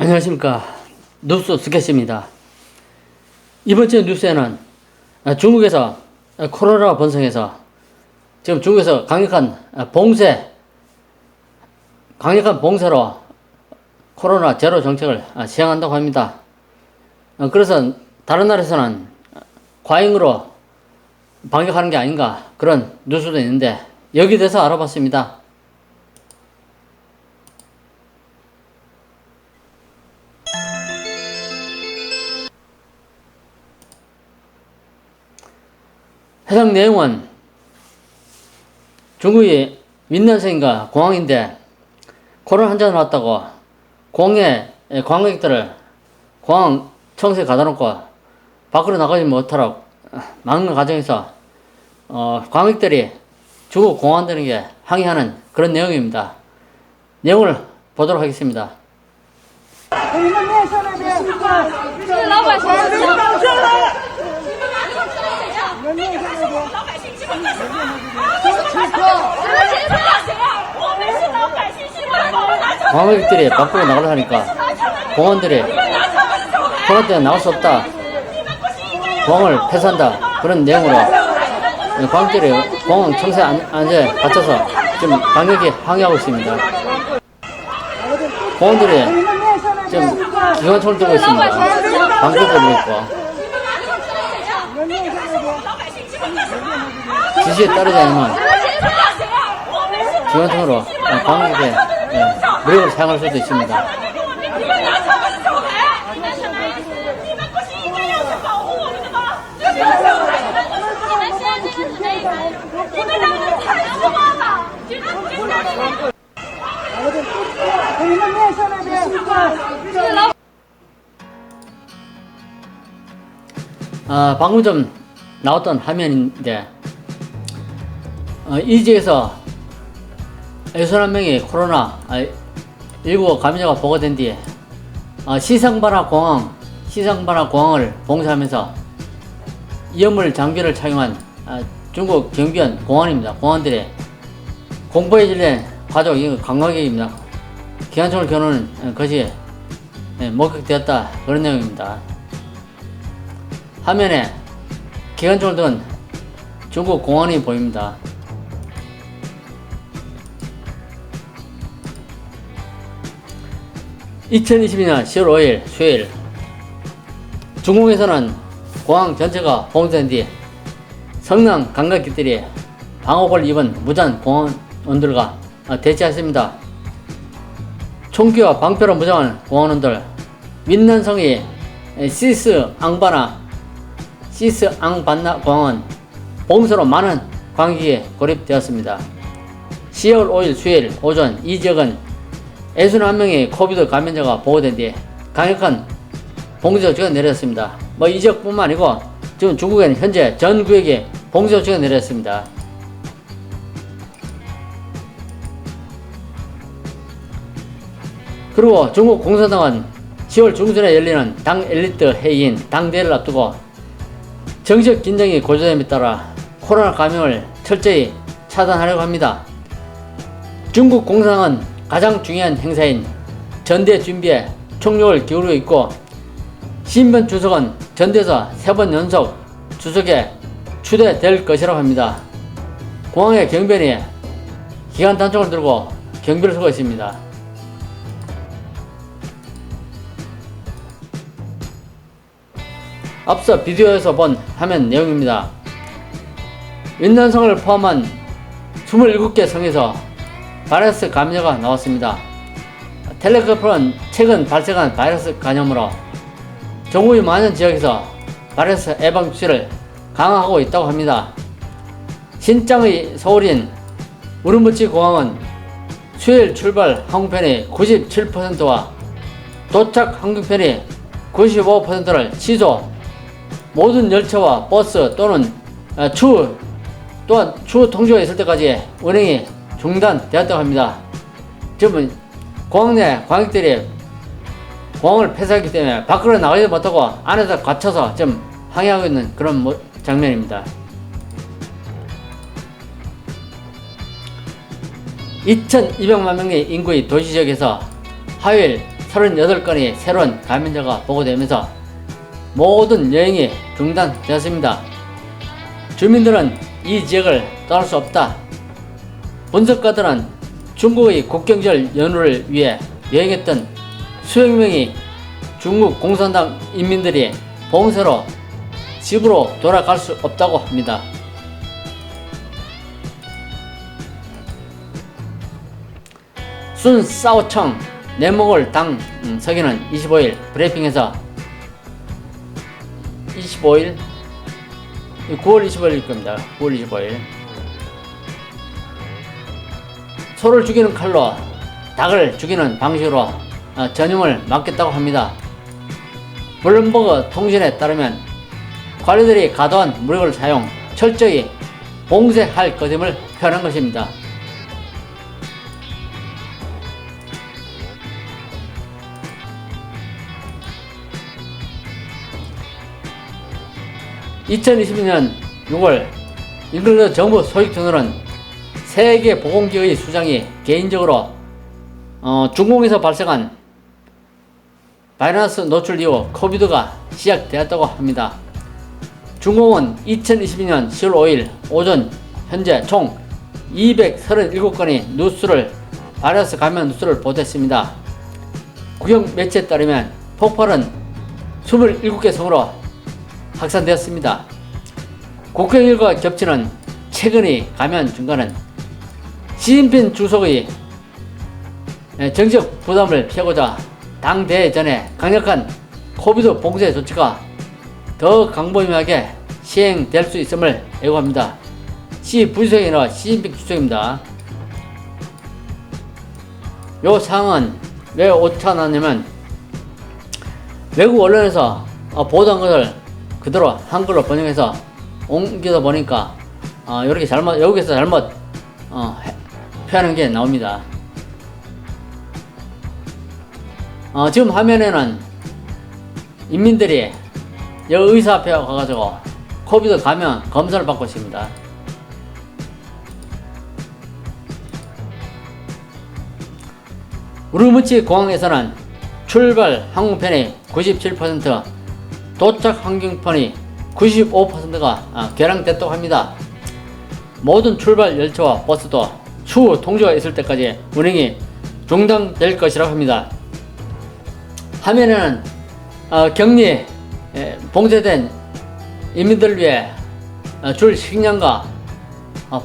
안녕하십니까. 뉴스 스케치입니다. 이번 주 뉴스에는 중국에서 코로나 번성해서 지금 중국에서 강력한 봉쇄로 코로나 제로 정책을 시행한다고 합니다. 그래서 다른 나라에서는 과잉으로 반격하는 게 아닌가 그런 뉴스도 있는데 여기에 대해서 알아봤습니다. 해당 내용은 중국이 윈난성인가 공항인데 코로나 환자 나왔다고 공항에 관광객들을 공항 청소에 가다 놓고 밖으로 나가지 못하도록 막는 과정에서 관광객들이 중국 공항들에게 항의하는 그런 내용입니다. 내용을 보도록 하겠습니다. 관광객들이 밖으로 나가려 하니까 공원들이 코로나 때문에 나갈 수 없다, 공항을 폐쇄한다, 그런 내용으로 관광객들이 공항 청소 안에 갇혀서 지금 강력히 항의하고 있습니다. 공원들이 지금 기관총을 들고 있습니다. 방패도 들고 있고 지시에 따르지 않으면 기관총으로 관광객에 무력을 사용할 수도 있습니다. 방금 좀 나왔던 화면인데 이 지역에서 61명이 코로나19 감염자가 보고된 뒤에 시상바나 공항을 봉쇄하면서 위험물 장비를 착용한 중국 경비원 공안입니다. 공안들이 공포에 질린 가족, 관광객입니다. 기관총을 겨누는 것이 목격되었다, 그런 내용입니다. 화면에 기관총을 든 중국 공안이 보입니다. (2022년 10월 5일) 수요일, 중국에서는 공항 전체가 봉쇄된 뒤 성남 관광객들이 방호복을 입은 무장 공안원들과 대치했습니다. 총기와 방패로 무장한 공안원들, 윈난성의 시스앙반나 공항은 봉쇄로 많은 관객이 고립되었습니다. 10월 5일 수요일 오전 이 지역은 61명의 코비드 감염자가 보고된 뒤 강력한 봉쇄 조치가 내렸습니다. 이 지역뿐만 아니고 지금 중국에는 현재 전 구역에 봉쇄 조치가 내렸습니다. 그리고 중국 공산당은 10월 중순에 열리는 당 엘리트 회의인 당대회를 앞두고 정치적 긴장이 고조됨에 따라 코로나 감염을 철저히 차단하려고 합니다. 중국 공산당은 가장 중요한 행사인 전대 준비에 총력을 기울이고 있고, 시진핑 주석은 전대에서 3번 연속 주석에 추대될 것이라고 합니다. 공항의 경비원이 기관 단총을 들고 경비를 서고 있습니다. 앞서 비디오에서 본 화면 내용입니다. 윈난성을 포함한 27개 성에서 바이러스 감염자가 나왔습니다. 텔레그래프는 최근 발생한 바이러스 감염으로 중국의 많은 지역에서 바이러스 예방 조치를 강화하고 있다고 합니다. 신장의 서울인 우르무치 공항은 수요일 출발 항공편의 97%와 도착 항공편의 95%를 취소, 모든 열차와 버스 또는 추후 통제가 있을 때까지 운행이 중단되었다고 합니다. 지금 공항 내 관객들이 공항을 폐쇄하기 때문에 밖으로 나가지 못하고 안에서 갇혀서 지금 항의하고 있는 그런 장면입니다. 2200만 명의 인구의 도시 지역에서 화요일 38건의 새로운 감염자가 보고되면서 모든 여행이 중단되었습니다. 주민들은 이 지역을 떠날 수 없다. 분석가들은 중국의 국경절 연휴를 위해 여행했던 수백 명의 중국 공산당 인민들이 봉쇄로 집으로 돌아갈 수 없다고 합니다. 순 사오청 내몽골 당 서기는 25일 브리핑에서 9월 25일일 겁니다. 9월 25일 소를 죽이는 칼로 닭을 죽이는 방식으로 전염을 막겠다고 합니다. 블룸버그 통신에 따르면 관리들이 과도한 무력을 사용 철저히 봉쇄할 것임을 표현한 것입니다. (2022년 6월) 잉글랜드 정부 소식통들은 세계보건기구의 수장이 개인적으로 중공에서 발생한 바이러스 노출 이후 코비드가 시작되었다고 합니다. 중공은 2022년 10월 5일 오전 현재 총 237건의 바이러스 감염 뉴스를 보도했습니다. 국영 매체에 따르면 폭발은 27개 성으로 확산되었습니다. 국경일과 겹치는 최근의 감염 증가는 시진핑 주석의 정책 부담을 피하고자 당 대회 전에 강력한 코비드 봉쇄 조치가 더 강범위하게 시행될 수 있음을 예고합니다. 시 부주석이 아니라 시진핑 주석입니다. 요 사항은 왜 오타나냐면 외국 언론에서 보도한 것을 그대로 한글로 번역해서 옮기다 보니까 이렇게 여기서 잘못 표현한 게 나옵니다. 지금 화면에는 인민들이 여기 의사 앞에 가가지고 코비드 감염 검사를 받고 있습니다. 우르무치 공항에서는 출발 항공편의 97%, 도착 항공편의 95%가 개량됐다고 합니다. 모든 출발 열차와 버스도 추후 통제가 있을 때까지 운행이 중단될 것이라고 합니다. 화면에는 격리 봉쇄된 인민들을 위해 줄 식량과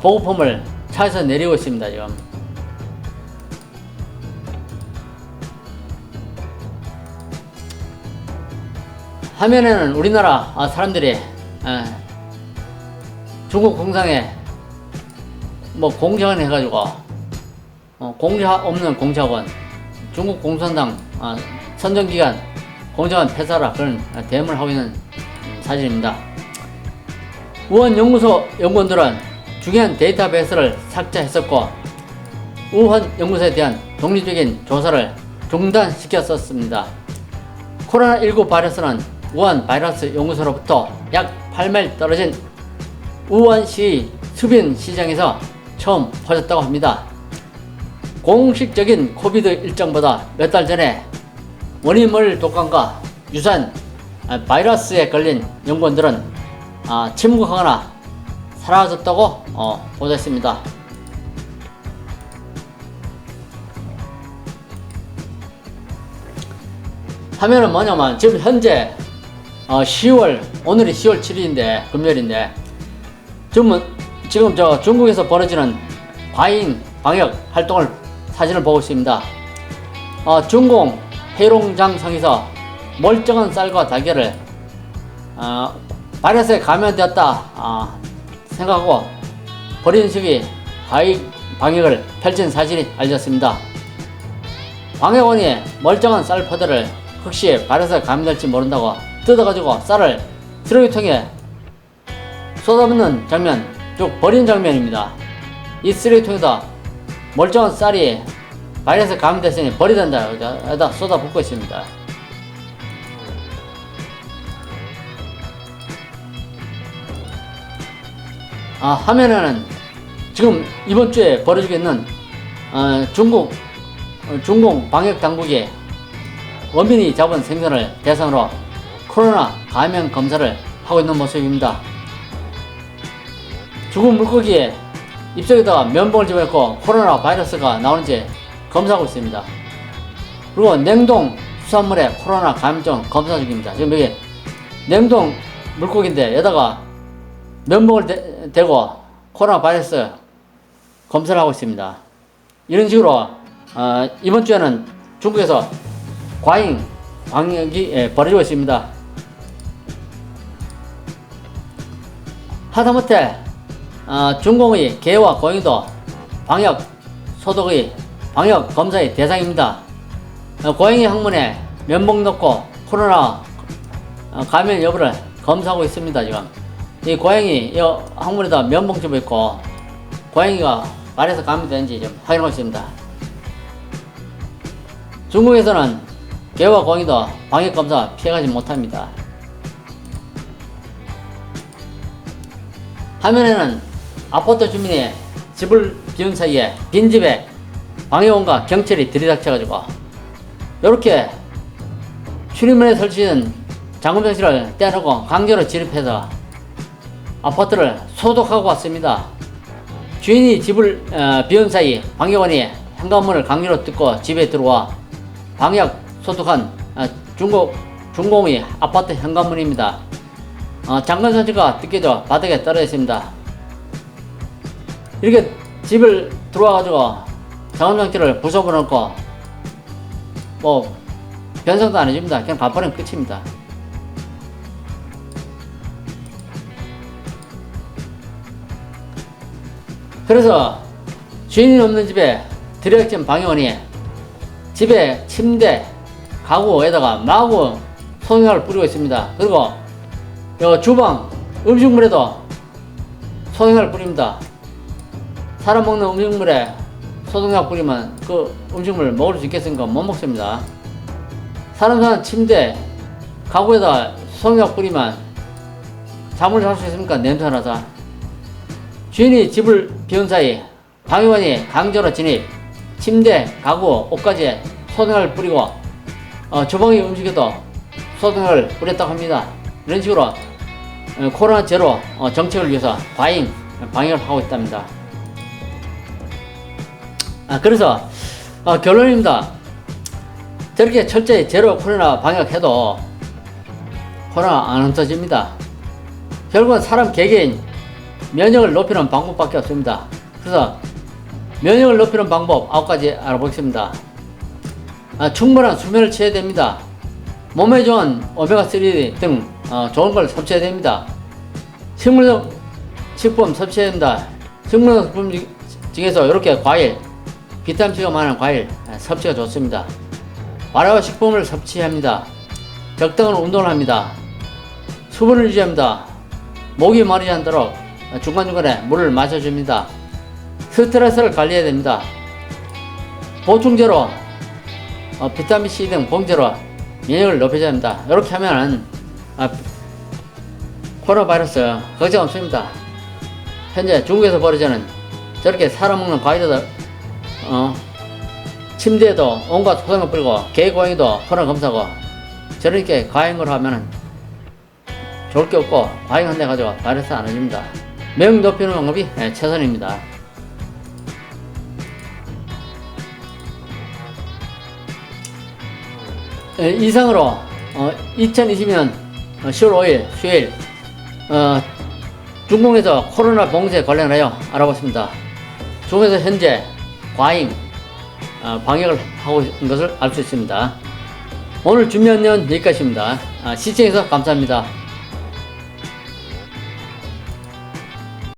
보급품을 차에서 내리고 있습니다. 지금 화면에는 우리나라 사람들이 중국 공장에 공작원 해가지고 공자 없는 공작원, 중국 공산당 선정기관 공작원 폐사라 그런 대응을 하고 있는 사진입니다. 우한 연구소 연구원들은 중요한 데이터베이스를 삭제했었고 우한 연구소에 대한 독립적인 조사를 중단시켰었습니다. 코로나19 바이러스는 우한 바이러스 연구소로부터 약 8마일 떨어진 우한시 수빈 시장에서 처음 퍼졌다고 합니다. 공식적인 코비드 일정보다 몇 달 전에 원인물 독감과 유사한 바이러스에 걸린 연구원들은 침묵하거나 사라졌다고 보도했습니다. 화면은 뭐냐면 지금 현재 오늘이 10월 7일인데 금요일인데 지금 중국에서 벌어지는 과잉 방역 활동을 사진을 보고 있습니다. 중공 해롱장성에서 멀쩡한 쌀과 달걀을 바이러스에 감염되었다 생각하고 버리는 식의 과잉 방역을 펼친 사실이 알려졌습니다. 방역원이 멀쩡한 쌀 포대를 혹시 바이러스에 감염될지 모른다고 뜯어가지고 쌀을 쓰레기통에 쏟아붓는 장면, 쭉 버리는 장면입니다. 이 쓰레기통에다 멀쩡한 쌀이 바이러스에 감염됐으니 버리단다 여기다 쏟아붓고 있습니다. 화면에는 지금 이번 주에 벌어지고 있는 중공 방역 당국이 어민이 잡은 생선을 대상으로 코로나 감염 검사를 하고 있는 모습입니다. 죽은 물고기에 입속에다가 면봉을 집어넣고 코로나 바이러스가 나오는지 검사하고 있습니다. 그리고 냉동 수산물에 코로나 감염증 검사 중입니다. 지금 여기 냉동 물고기인데 여기다가 면봉을 대고 코로나 바이러스 검사를 하고 있습니다. 이런 식으로 이번 주에는 중국에서 과잉 방역이 벌어지고 있습니다. 하다못해 중공의 개와 고양이도 방역 소독의 방역 검사의 대상입니다. 고양이 항문에 면봉 넣고 코로나 감염 여부를 검사하고 있습니다. 지금 이 고양이 이 항문에다 면봉 집어 있고 고양이가 발에서 감염되는지 좀 확인하고 있습니다. 중국에서는 개와 고양이도 방역 검사 피해가지 못합니다. 화면에는 아파트 주민이 집을 비운 사이에 빈집에 방역원과 경찰이 들이닥쳐가지고 이렇게 출입문에 설치된 잠금장치를 떼어놓고 강제로 진입해서 아파트를 소독하고 왔습니다. 주인이 집을 비운 사이 방역원이 현관문을 강제로 뜯고 집에 들어와 방역 소독한 중공의 아파트 현관문입니다. 잠금장치가 뜯겨져 바닥에 떨어져 있습니다. 이렇게 집을 들어와가지고 잠금장치를 부숴버려놓고 뭐 변성도 안 해줍니다. 그냥 가버리면 끝입니다. 그래서 주인이 없는 집에 들이닥친 방역원이 집에 침대, 가구에다가 마구 소독약을 뿌리고 있습니다. 그리고 요 주방 음식물에도 소독약을 뿌립니다. 사람 먹는 음식물에 소독약 뿌리면 그 음식물 먹을 수 있겠습니까? 못 먹습니다. 사람 사는 침대, 가구에다 소독약 뿌리면 잠을 잘 수 있습니까? 냄새 나서. 주인이 집을 비운 사이 방역원이 강제로 진입, 침대, 가구, 옷까지 소독약을 뿌리고 주방의 음식에도 소독약을 뿌렸다고 합니다. 이런 식으로 코로나 제로 정책을 위해서 과잉 방역을 하고 있답니다. 그래서 결론입니다. 저렇게 철저히 제로 코로나 방역해도 코로나 안 없어집니다. 결국은 사람 개개인 면역을 높이는 방법밖에 없습니다. 그래서 면역을 높이는 방법 9가지 알아보겠습니다. 충분한 수면을 취해야 됩니다. 몸에 좋은 오메가3 등 좋은 걸 섭취해야 됩니다. 식물성 식품 섭취해야 됩니다. 식물성 식품 중에서 이렇게 과일, 비타민C가 많은 과일 섭취가 좋습니다. 발효 식품을 섭취합니다. 적당한 운동을 합니다. 수분을 유지합니다. 목이 마르지 않도록 중간중간에 물을 마셔줍니다. 스트레스를 관리해야 됩니다. 보충제로 비타민C 등 봉제로 면역을 높여줘야 합니다. 이렇게 하면은 코로나 바이러스 걱정 없습니다. 현재 중국에서 벌어지는 저렇게 사람 먹는 과일에도 침대에도 온갖 소독을 뿌리고 개 고양이도 코로나 검사하고 저렇게 과잉으로 하면은 좋을 게 없고 과잉한 데 가지고 바이러스 안 해줍니다. 면역 높이는 방법이 최선입니다. 이상으로 2020년 10월 5일 수요일 중국에서 코로나 봉쇄 관련하여 알아봤습니다. 중국에서 현재 과잉 방역을 하고 있는 것을 알 수 있습니다. 오늘 준비한 내용은 여기까지입니다. 시청해주셔서 감사합니다.